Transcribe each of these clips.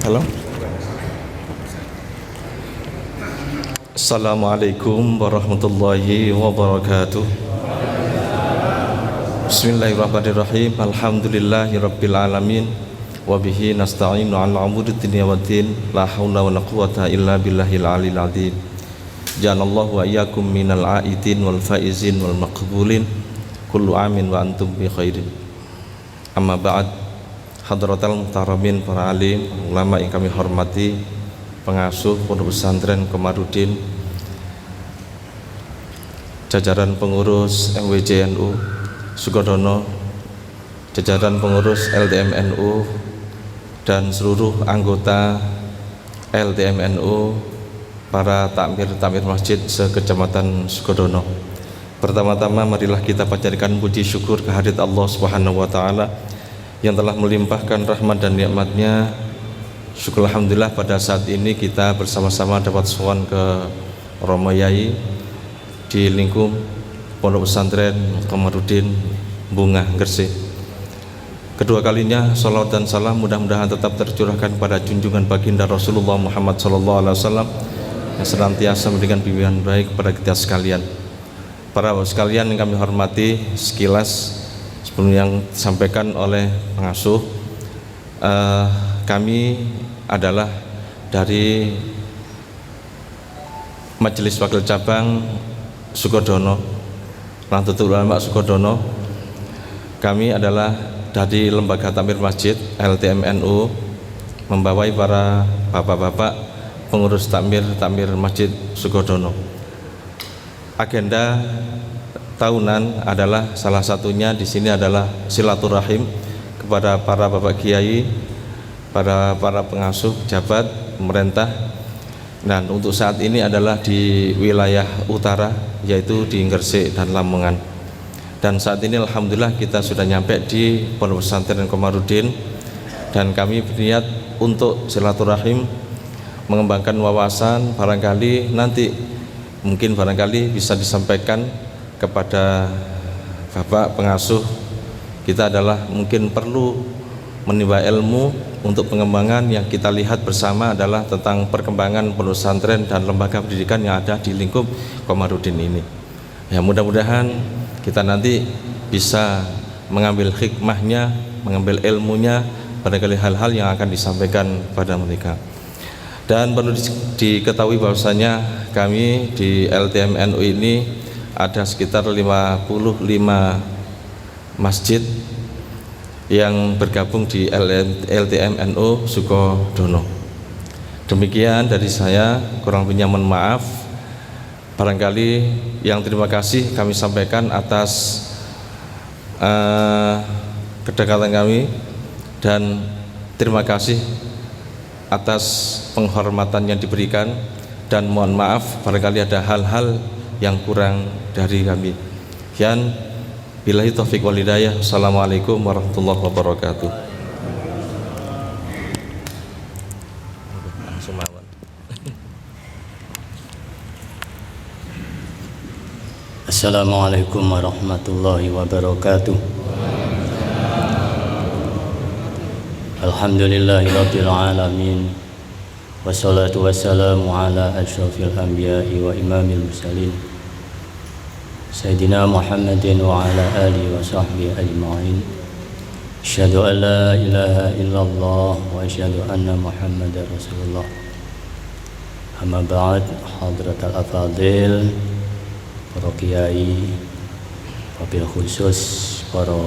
Halo. Assalamualaikum warahmatullahi wabarakatuh. Bismillahirrahmanirrahim. Alhamdulillahirabbil alamin. Wa bihi nasta'inu 'ala umuri dunya waddin. La haula wala quwwata illa billahil aliyil azim. Janallahu wa iyyakum minal aidin wal faizin wal maqbulin. Kullu amin wa antum bi khairin. Amma ba'd. Hadratal muhtaramin, para alim, ulama yang kami hormati, pengasuh Pondok Pesantren Komarudin, jajaran pengurus MWJNU Sukodono, jajaran pengurus LTMNU dan seluruh anggota LTMNU, para takmir masjid se-Kecamatan Sukodono. Pertama-tama marilah kita panjatkan puji syukur kehadirat Allah Subhanahu wa taala yang telah melimpahkan rahmat dan nikmatnya. Syukur alhamdulillah pada saat ini kita bersama-sama dapat sowan ke Romo Yai di lingkup Pondok Pesantren Komarudin Bunga Gresik. Kedua kalinya salawat dan salam mudah-mudahan tetap tercurahkan pada junjungan baginda Rasulullah Muhammad SAW yang senantiasa memberikan bimbingan baik kepada kita sekalian. Para bapak sekalian yang kami hormati, sekilas sebelum yang disampaikan oleh pengasuh, kami adalah dari Majelis Wakil Cabang Sukodono, Nahdlatul Ulama Sukodono. Kami adalah dari Lembaga Takmir Masjid LTMNU, membawai para bapak-bapak pengurus takmir Masjid Sukodono. Agenda tahunan adalah salah satunya di sini adalah silaturahim kepada para bapak kiai, para pengasuh, pejabat, pemerintah. Dan untuk saat ini adalah di wilayah utara, yaitu di Gresik dan Lamongan. Dan saat ini alhamdulillah kita sudah nyampe di Pondok Pesantren Komarudin, dan kami berniat untuk silaturahim, mengembangkan wawasan. Barangkali nanti mungkin bisa disampaikan kepada bapak pengasuh kita adalah mungkin perlu menimba ilmu untuk pengembangan yang kita lihat bersama adalah tentang perkembangan pondok pesantren dan lembaga pendidikan yang ada di lingkup Komarudin ini. Ya, mudah-mudahan kita nanti bisa mengambil hikmahnya, mengambil ilmunya, barangkali hal-hal yang akan disampaikan pada mereka. Dan perlu diketahui bahwasanya kami di LTMNU ini ada sekitar 55 masjid yang bergabung di LTMNU Sukodono. Demikian dari saya, kurang lebihnya mohon maaf. Barangkali yang terima kasih kami sampaikan atas kedekatan kami, dan terima kasih atas penghormatan yang diberikan, dan mohon maaf barangkali ada hal-hal yang kurang dari kami. Sekian, billahi taufiq wal hidayah. Assalamualaikum warahmatullahi wabarakatuh. Assalamualaikum warahmatullahi wabarakatuh. Alhamdulillahirabbil alamin. Wassalatu wassalamu ala asyrafil anbiya'i wa imamil mursalin Sayyidina Muhammadin wa ala alihi wa sahbihi ajma'in. Asyhadu an la ilaha illallah wa asyhadu anna Muhammadar Rasulullah. Amma ba'd, hadratal afadil, para kiai, wabil khusus para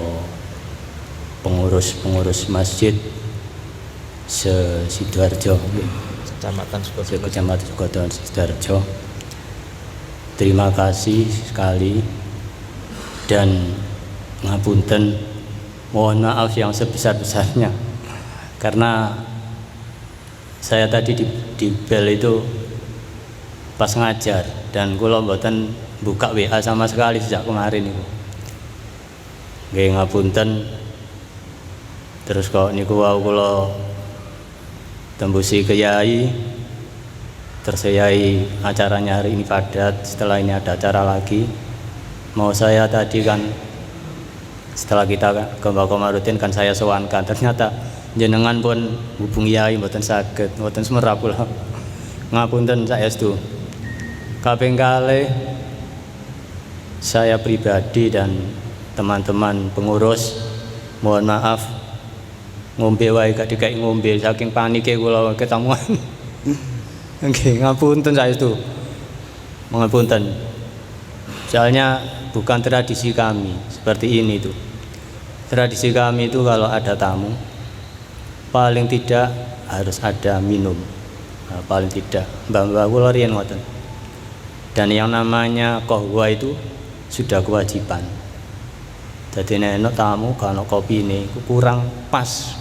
pengurus masjid se-Sidoarjo, Kecamatan Sukodono Sidoarjo. Terima kasih sekali dan ngapunten, mohon maaf yang sebesar-besarnya karena saya tadi di bel itu pas ngajar dan kula mboten buka WA sama sekali sejak kemarin itu. Nggih ngapunten. Terus kok niku wau kula tembusi ke Yai, terus Yai acaranya hari ini padat, setelah ini ada acara lagi. Mau saya tadi kan setelah kita ke Mbak Komarudin kan saya sowankan, ternyata jenengan pun hubung yai mboten saged, mboten semerap kula. Ngapunten saestu. Kaping kalih saya pribadi dan teman-teman pengurus mohon maaf ngombe wae gak dikai ngombe saking panike kula ketemuan. Nggih, ngapunten saestu. Ngapunten. Soalnya bukan tradisi kami seperti ini tuh. Tradisi kami itu kalau ada tamu paling tidak harus ada minum. Nah, paling tidak mbak-mbak kula riyen ngoten. Dan yang namanya qahwa itu sudah kewajiban. Jadi nek tamu kalau kopi ini kurang pas.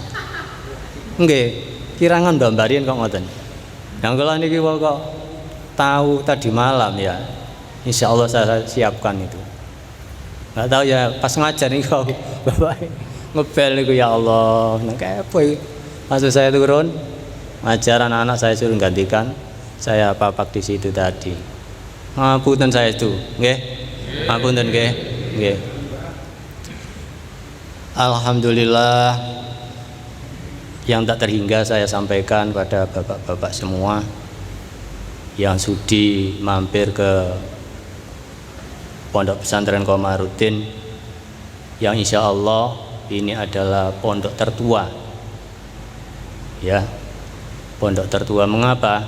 Nggih, kirangan mbak riyen kok ngoten. Yang kula niki kok tahu tadi malam ya. Insya Allah saya siapkan itu. Nggak tahu ya pas ngajar nih kau bapak ngebel niku ya Allah. Nang kepo maksud saya turun ngajar anak-anak saya suruh gantikan. Saya papak di situ tadi. Ngapunten saya itu, nggih. Ngapunten nggih. Nggih. Alhamdulillah yang tak terhingga saya sampaikan pada bapak-bapak semua yang sudi mampir ke Pondok Pesantren Komarudin yang insya Allah ini adalah pondok tertua ya, pondok tertua. Mengapa?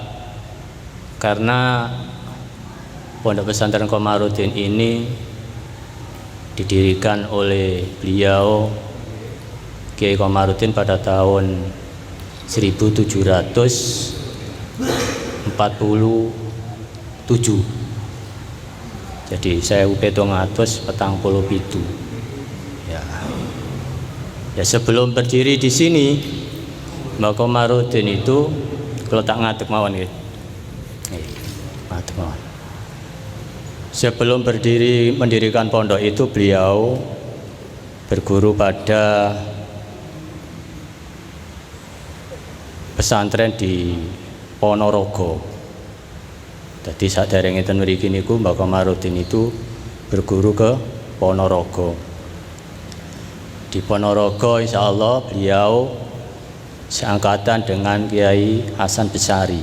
Karena Pondok Pesantren Komarudin ini didirikan oleh beliau Kiai Komarudin pada tahun 1747. Jadi saya upetung atus petang puluh pitu. Ya sebelum berdiri di sini, Mbak Komarudin itu kalau tak ngadeg mawon gitu. Ngadeg mawon. Sebelum mendirikan pondok itu beliau berguru pada pesantren di Ponorogo. Jadi saderengipun mriki niku Mbak Komarudin itu berguru ke Ponorogo. Di Ponorogo insya Allah beliau seangkatan dengan Kiai Hasan Besari.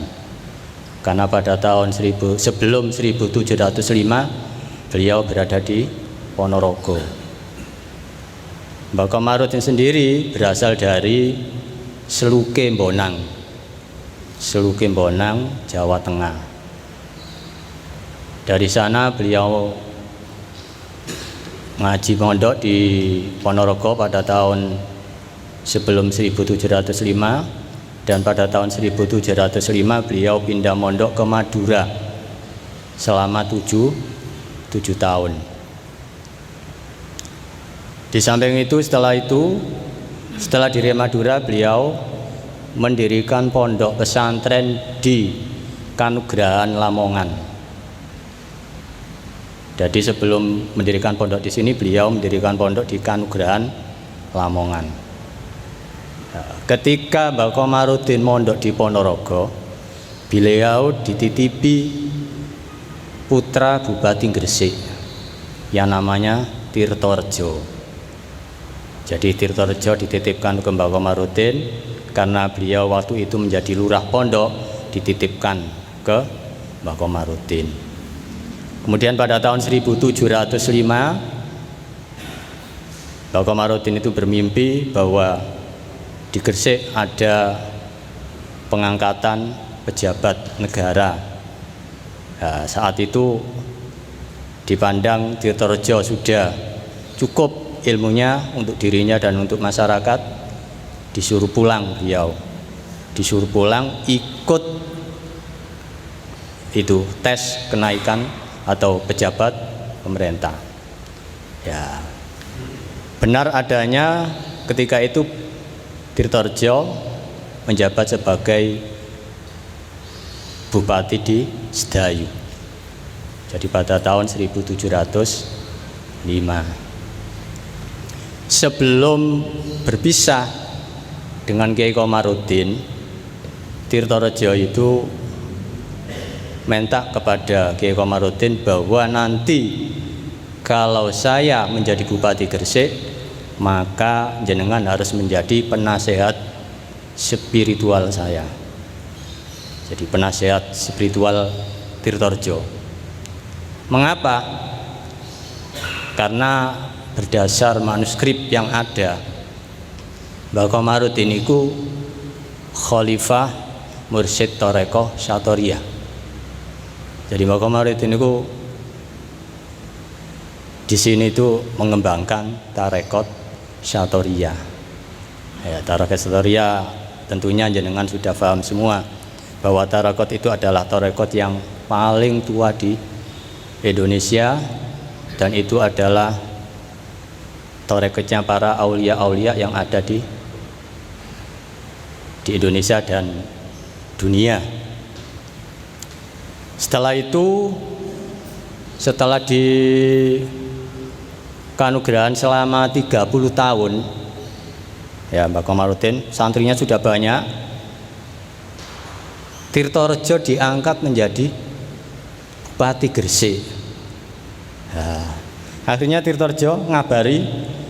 Karena pada tahun sebelum 1705 beliau berada di Ponorogo. Mbak Komarudin sendiri berasal dari Seluke Bonang, Jawa Tengah. Dari sana beliau ngaji pondok di Ponorogo pada tahun sebelum 1705 dan pada tahun 1705 beliau pindah mondok ke Madura selama 7 tahun. Di samping itu setelah dari Madura beliau mendirikan pondok pesantren di Kanugrahan Lamongan. Jadi sebelum mendirikan pondok di sini beliau mendirikan pondok di Kanugrahan Lamongan. Ketika Mbak Komarudin mondok di Ponorogo, beliau dititipi putra Bupati Gresik yang namanya Tirtorejo. Jadi Tirtorejo dititipkan ke Mbak Komarudin karena beliau waktu itu menjadi lurah pondok, dititipkan ke Mbak Komarudin. Kemudian pada tahun 1705 Mbak Komarudin itu bermimpi bahwa di Gresik ada pengangkatan pejabat negara. Nah, saat itu dipandang Tirtorejo sudah cukup ilmunya untuk dirinya dan untuk masyarakat, disuruh pulang beliau. Disuruh pulang ikut itu tes kenaikan atau pejabat pemerintah. Ya, benar adanya ketika itu Tirtorejo menjabat sebagai bupati di Sedayu. Jadi pada tahun 1705. Sebelum berpisah dengan Kiai Komarudin, Tirtorejo itu minta kepada Kiai Komarudin bahwa nanti kalau saya menjadi Bupati Gresik, maka jenengan harus menjadi penasehat spiritual saya. Jadi penasehat spiritual Tirtorejo. Mengapa? Karena berdasar manuskrip yang ada, Mbah Komarudin iku Khalifah Mursyid Thariqah Syathoria. Jadi Mbah Komarudin iku di sini itu mengembangkan tarekat Syathoria. Ya, tarekat Syathoria tentunya jenengan sudah paham semua bahwa tarekat itu adalah tarekat yang paling tua di Indonesia, dan itu adalah tarekatnya para aulia-aulia yang ada di Indonesia dan dunia. Setelah itu, setelah di kanugerahan selama 30 tahun, ya Mbah Komarudin, santrinya sudah banyak, Tirtorejo diangkat menjadi Bupati Gresik. Nah, akhirnya Tirtorejo ngabari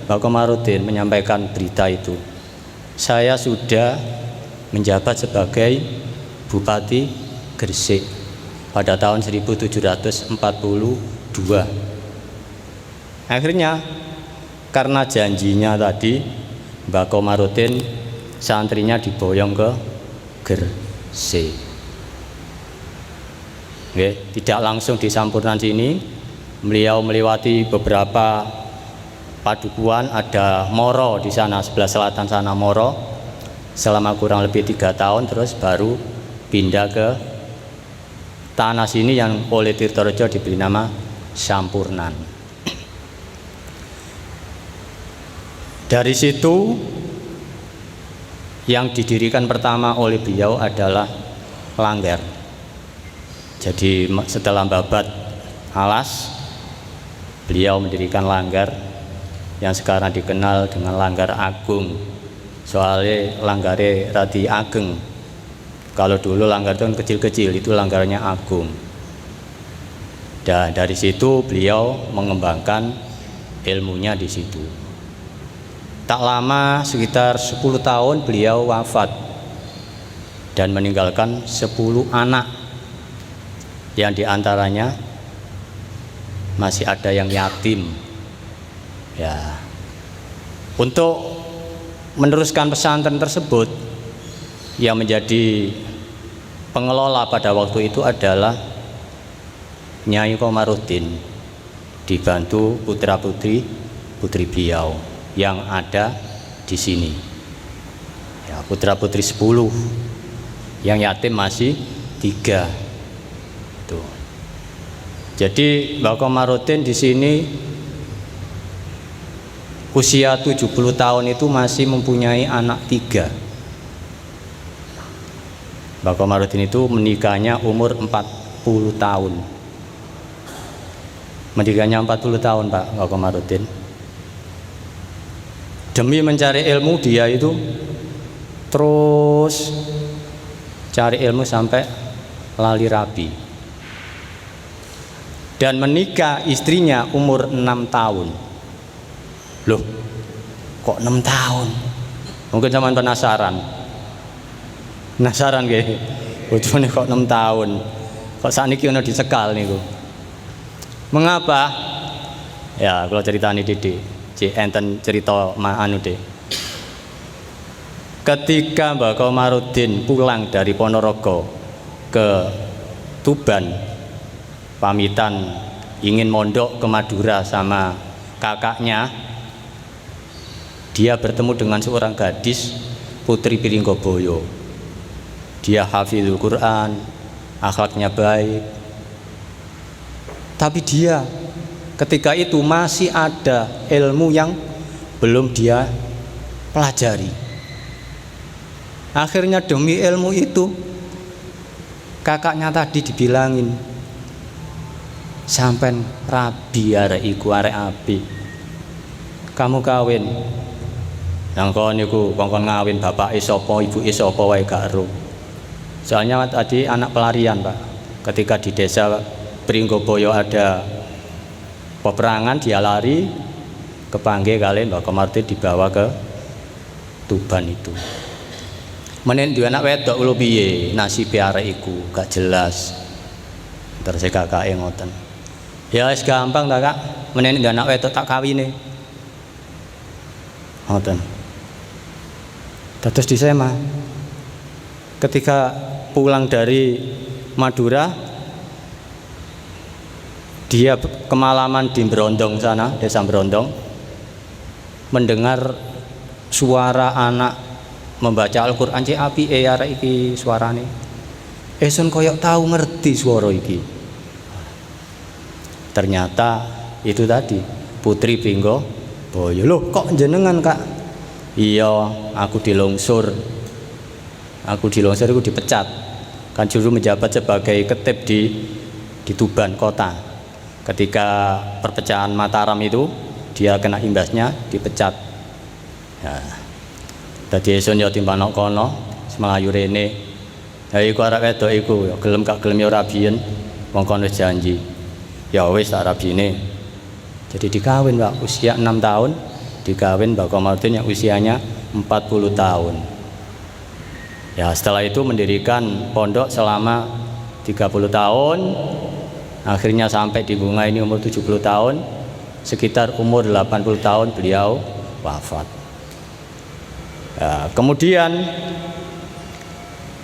Mbah Komarudin, menyampaikan berita itu. Saya sudah menjabat sebagai Bupati Gresik pada tahun 1742. Akhirnya karena janjinya tadi, Mbah Komarudin santrinya diboyong ke Gresik. Tidak langsung di Sampurnan sini, beliau melewati beberapa padukuhan, ada Moro di sana, sebelah selatan sana Moro, selama kurang lebih 3 tahun, terus baru pindah ke tanah sini yang oleh Tirtorejo diberi nama Sampurnan. Dari situ yang didirikan pertama oleh beliau adalah Langgar. Jadi setelah babat alas, beliau mendirikan Langgar yang sekarang dikenal dengan Langgar Agung. Soalnya langgare radi ageng. Kalau dulu langgar itu kecil-kecil, itu langgarnya agung. Dan dari situ beliau mengembangkan ilmunya di situ. Tak lama, sekitar 10 tahun beliau wafat dan meninggalkan 10 anak, yang diantaranya masih ada yang yatim. Ya, untuk meneruskan pesantren tersebut, yang menjadi pengelola pada waktu itu adalah Nyai Komarudin, dibantu putra-putri beliau yang ada di sini. Ya, putra-putri 10, yang yatim masih 3. Tuh. Jadi Mbah Komarudin di sini usia 70 tahun itu masih mempunyai anak 3. Mbah Komarudin itu menikahnya umur 40 tahun. Menikahnya 40 tahun Pak Mbah Komarudin. Demi mencari ilmu, dia itu terus cari ilmu sampai lali rabi. Dan menikah istrinya umur 6 tahun. Loh, kok 6 tahun? Mungkin zaman penasaran. Penasaran nggih. Bojone kok 6 tahun. Kok sakniki ono dicekal niku. Mengapa? Ya, kalau ceritani Didik. Enten cerita anu Dik. Ketika Mbah Komarudin pulang dari Ponorogo ke Tuban, pamitan ingin mondok ke Madura sama kakaknya, dia bertemu dengan seorang gadis, Putri Piringgoboyo. Dia hafizul Quran, akhlaknya baik. Tapi dia ketika itu masih ada ilmu yang belum dia pelajari. Akhirnya demi ilmu itu, kakaknya tadi dibilangin, sampen rabi arek iku arek api. Kamu kawin. Nang kon niku kongkon ngawin bapake sapa, ibuke sapa wae gak ero. Soalnya tadi anak pelarian, Pak. Ketika di desa Pringgoboyo ada peperangan, dia lari, kepanggih kali Mbah Komarudin dibawa ke Tuban itu. Menen duwe anak wedok lho piye nasibe arek iku gak jelas. Terus kakake ngoten. Ya wis gampang ta Kak, menen duwe anak wedok tak kawine. Ngoten. Terus di Sema ketika pulang dari Madura dia kemalaman di Brondong sana, desa Brondong, mendengar suara anak membaca Al-Qur'an cek apike arek iki suarane. Esun koyok tahu ngerti suara iki. Ternyata itu tadi Putri Binggo Boyo. Loh kok jenengan Kak? Iya, aku dilongsor. Aku dilongsor, aku dipecat. Kan juru menjabat sebagai ketip di Tuban kota. Ketika perpecahan Mataram itu, dia kena imbasnya, dipecat. Nah, dadi esun ya timbanok kono, semelayu rene. Ya iku arek wedok iku, ya gelem gak gelem ya ora biyen, wong kono janji. Ya wis tak rabine. Jadi dikawin Pak, usia 6 tahun, dikawin Mbak Komarudin yang usianya 40 tahun. Ya setelah itu mendirikan pondok selama 30 tahun. Akhirnya sampai di Bunga ini umur 70 tahun. Sekitar umur 80 tahun beliau wafat. Ya, kemudian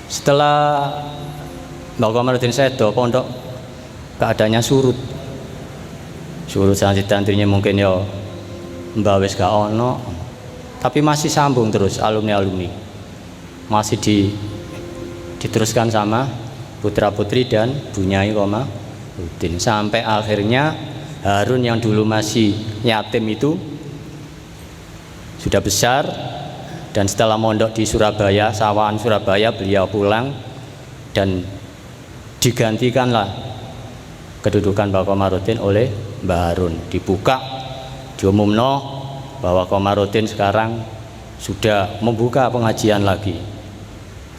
setelah Mbak Komarudin sedo, pondok keadaannya surut. Surut santrinya mungkin ya mbak wis gak ono, tapi masih sambung terus alumni masih diteruskan sama putra putri dan Bunyai Komarudin sampai akhirnya Harun yang dulu masih yatim itu sudah besar. Dan setelah mondok di Surabaya, Sawahan Surabaya, beliau pulang dan digantikanlah kedudukan Mbak Komarudin oleh Mbah Harun. Dibuka, diumumno bahwa Komarudin sekarang sudah membuka pengajian lagi.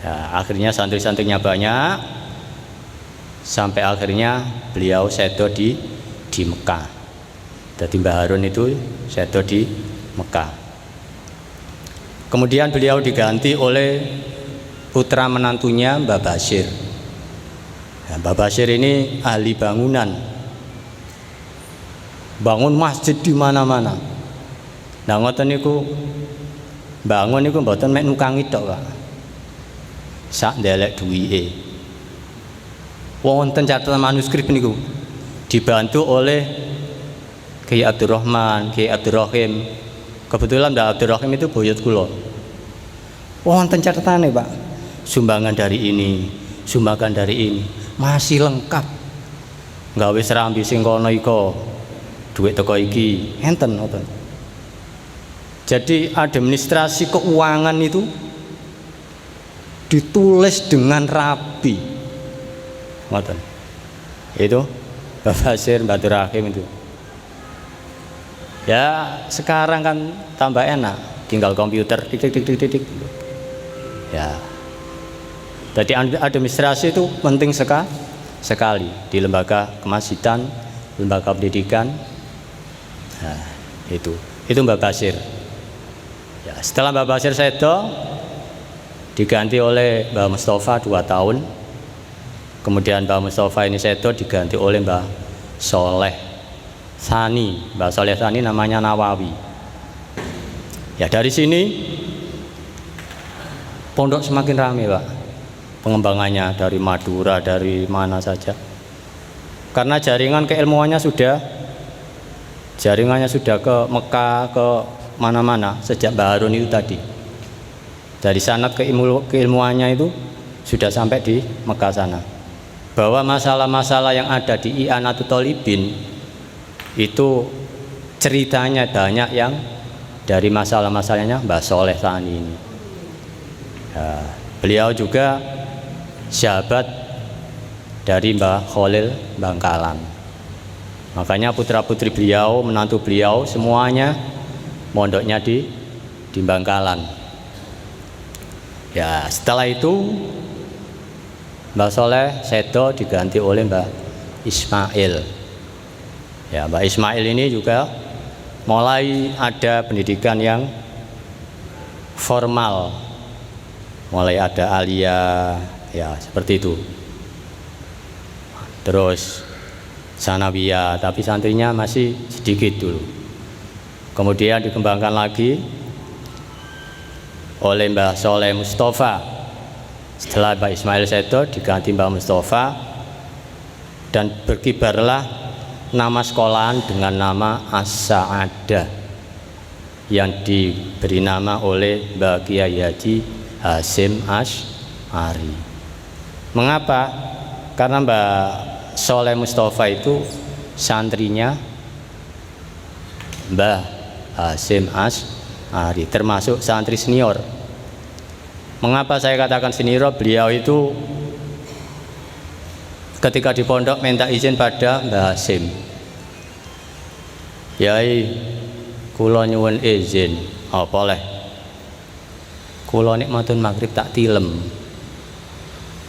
Ya, akhirnya santri-santrinya banyak sampai akhirnya beliau sedo di Mekah. Jadi Mbah Harun itu sedo di Mekah. Kemudian beliau diganti oleh putra menantunya Mbah Bashir. Ya, Mbah Bashir ini ahli bangunan, bangun masjid di mana-mana. Nah ngoten niku bangun niku mboten mek nukangi tok Pak. Sak ndelek duwike. Wonten catatan manuskrip niku dibantu oleh Kiai Abdurrahman, Kiai Abdurrahim. Kebetulan Mbak Abdurrahim itu buyut kula. Wonten catatane Pak. Sumbangan dari ini, sumbangan dari ini, masih lengkap. Gawe serambi sing kono iko, duit teko iki, enten ngoten. Jadi administrasi keuangan itu ditulis dengan rapi. Ngoten. Itu Bapak Bashir, Mbak Abdurrahim itu. Ya sekarang kan tambah enak, tinggal komputer tik. Ya, jadi administrasi itu penting sekali di lembaga kemasjidan, lembaga pendidikan. Nah, itu Mbak Bashir. Ya, setelah Mbak Bashir sedo diganti oleh Mbak Mustafa 2 tahun. Kemudian Mbak Mustafa ini sedo diganti oleh Mbak Soleh Sani. Mbak Soleh Sani namanya Nawawi. Ya dari sini pondok semakin ramai Pak. Pengembangannya dari Madura, dari mana saja. Karena jaringan keilmuannya sudah ke Mekah, ke mana-mana sejak Mbah Harun itu tadi. Dari sanad keilmuannya itu sudah sampai di Mekah sana. Bahwa masalah-masalah yang ada di I'anatul Thalibin itu ceritanya banyak yang dari masalah-masalahnya Mbah Soleh Sani ini. Ya, beliau juga sahabat dari Mbah Khalil Bangkalan. Makanya putra-putri beliau, menantu beliau semuanya mondoknya di Bangkalan. Ya, setelah itu Mbah Soleh sedo diganti oleh Mbah Ismail. Ya, Mbak Ismail ini juga mulai ada pendidikan yang formal, mulai ada alia, ya seperti itu. Terus sanawiyah, tapi santrinya masih sedikit dulu. Kemudian dikembangkan lagi oleh Mbah Soleh Mustafa. Setelah Mbah Ismail Seto diganti Mbah Mustafa, dan berkibarlah nama sekolahan dengan nama As-Sa'adah yang diberi nama oleh Mbah Kiai Haji Hasyim Asy'ari. Mengapa? Karena Mbah Soleh Mustafa itu santrinya Mbah Hasyim Asy'ari, termasuk santri senior. Mengapa saya katakan senior? Beliau itu ketika di pondok minta izin pada Mbah Hasyim, Yai, kula nyuwun izin, apa boleh? Kula nek mantun maghrib tak tilem.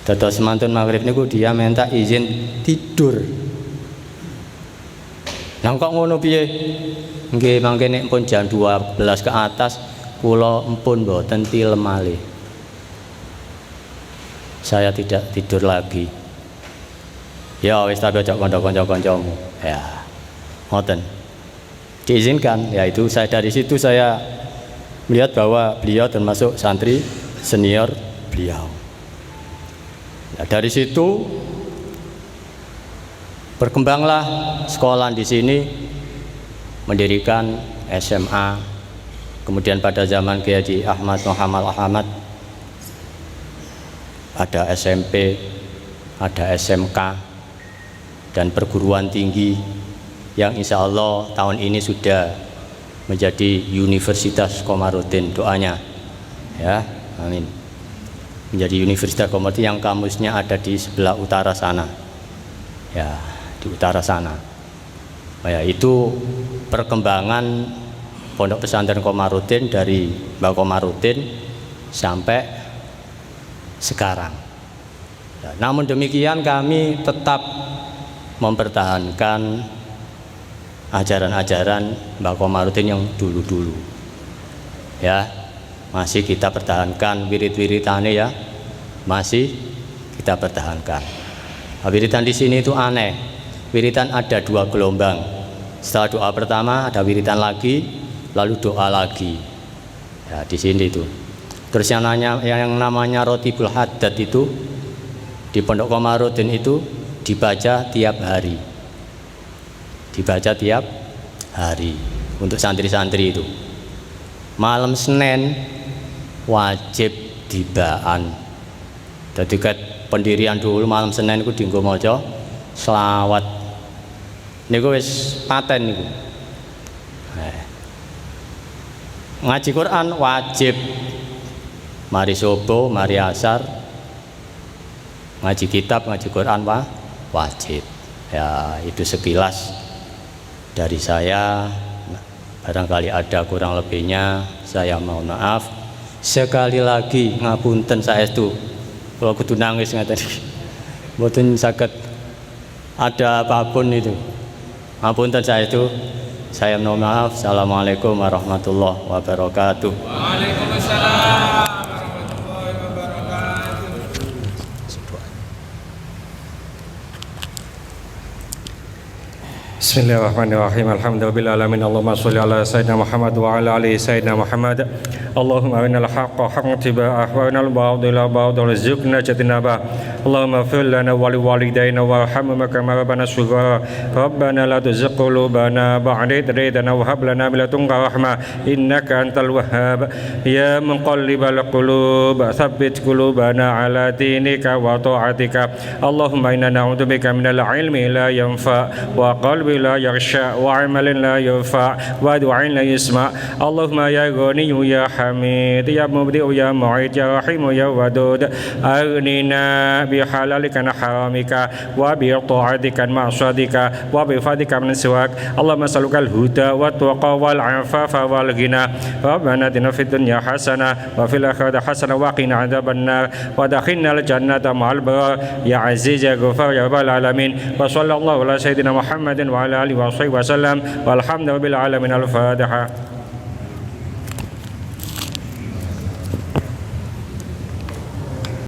Dados mantun maghrib niku dia minta izin tidur. Nang kok ngono piye? Nggih mangke nek pun jam 12 ke atas kula empun mboten tilem malih. Saya tidak tidur lagi. Ya wis tapi ajak kanca-kancamu. Ya. Ngoten. Diizinkan, yaitu saya dari situ saya melihat bahwa beliau termasuk santri senior beliau. Nah, dari situ berkembanglah sekolah di sini, mendirikan SMA. Kemudian pada zaman Kiai Haji Ahmad Muhammad Ahmad ada SMP, ada SMK, dan perguruan tinggi yang insya Allah tahun ini sudah menjadi Universitas Komarudin, doanya ya, amin. Menjadi Universitas Komarudin yang kampusnya ada di sebelah utara sana, ya di utara sana. Ya, itu perkembangan Pondok Pesantren Komarudin dari Mbah Komarudin sampai sekarang. Ya, namun demikian kami tetap mempertahankan ajaran-ajaran Mbah Komarudin yang dulu-dulu. Ya, masih kita pertahankan wirid-wiridane ya, masih kita pertahankan. Nah, wiridan di sini itu aneh. Wiridan ada 2 gelombang. Setelah doa pertama ada wiridan lagi, lalu doa lagi. Ya, di sini itu. Terus yang namanya Rotibul Haddad itu di Pondok Komarudin itu dibaca tiap hari. Dibaca tiap hari untuk santri-santri itu. Malam Senin wajib dibaan. Jadi pendirian dulu malam Senin itu dienggo maca selawat. Niku wis paten niku. Ngaji Quran wajib. Mari subuh, mari asar. Ngaji kitab, ngaji Quran wajib. Ya, itu sekilas dari saya. Barangkali ada kurang lebihnya, saya mohon maaf. Sekali lagi ngapunten saestu. Kalau kudu nangis ngaten iki. Mboten saged ada apapun itu. Ngapunten saestu. Saya mohon maaf. Assalamualaikum warahmatullahi wabarakatuh. Waalaikumsalam. Bismillahirrahmanirrahim. Alhamdulillah alamin. Allahumma sholli ala sayyidina Muhammad wa ala ali sayyidina Muhammad. Allahumma arinal haqqa haqqan tiba'ah wa arinal batila batilan warzuqna ijtinabah. Allahumma ighfir lana wa li walidayna warhamhuma kama rabbana shighara. Rabbana la tuzigh qulubana ba'da idh hadaytana wa hab lana min ladunka rahmah innaka antal wahhab. Ya muqallibal qulub tsabbit qulubana ala dinika wa ta'atika. Allahumma inna na'udzubika minal ilmi la yanfa wa qalbi لا يغشى وعمل لا ينفع ودعاء لا يسمع. اللهم يا غني يا حميد يا مبدئ يا معيد يا رحيم يا ودود أغننا بحلالك عن حرامك وبطاعتك عن معصيتك وبفضلك من سواك. اللهم نسألك الهدى والتقى والعفاف والغنى. ربنا آتنا في الدنيا حسنة وفي الآخرة حسنة وقنا عذاب النار وادخلنا الجنة مع الأبرار يا عزيز يا غفار يا رب العالمين. وصلى الله على سيدنا محمد وعلى آله وصحبه وسلم والحمد لله العالمين. الفاتحة.